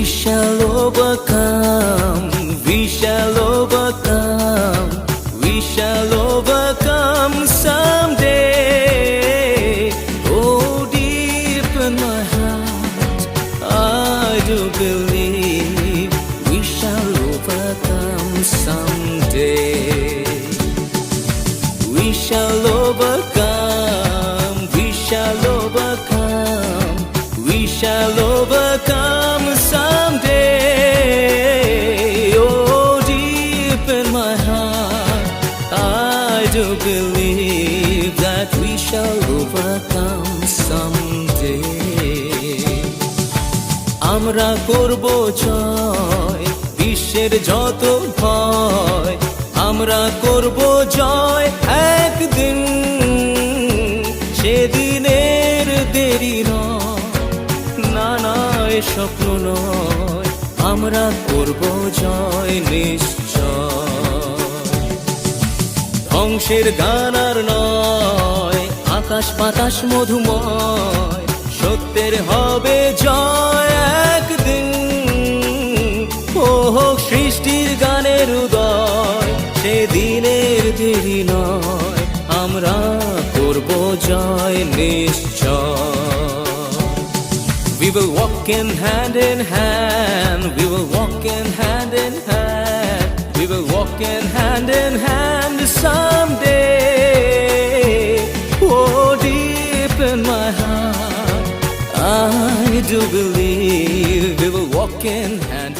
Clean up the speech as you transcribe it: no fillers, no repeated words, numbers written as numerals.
shall overcome, we shall overcome, we shall overcome someday. Oh, deep in my heart, I do believe we shall overcome someday. We shall overcome, we shall overcome, we shall overcome someday. Oh, deep in my heart, I do believe that we shall overcome someday. আমরা করব জয় বিশ্বের যত ভয়, আমরা করব জয় একদিন, সেদিনের দেরি নয়, না না এ স্বপ্ন নয়, আমরা করব জয় নিশ্চয়। ধ্বংসের গান আর নয়, আকাশ বাতাস মধুময়, সত্যের হবে জয় একদিন। ও হোক সৃষ্টির গানের উদয়, সেদিনের দেরি নয়, আমরা করব জয় নিশ্চয়। We will walk in hand, we will walk in hand, we will walk in hand someday. Oh, deep in my heart, I do believe we will walk in hand.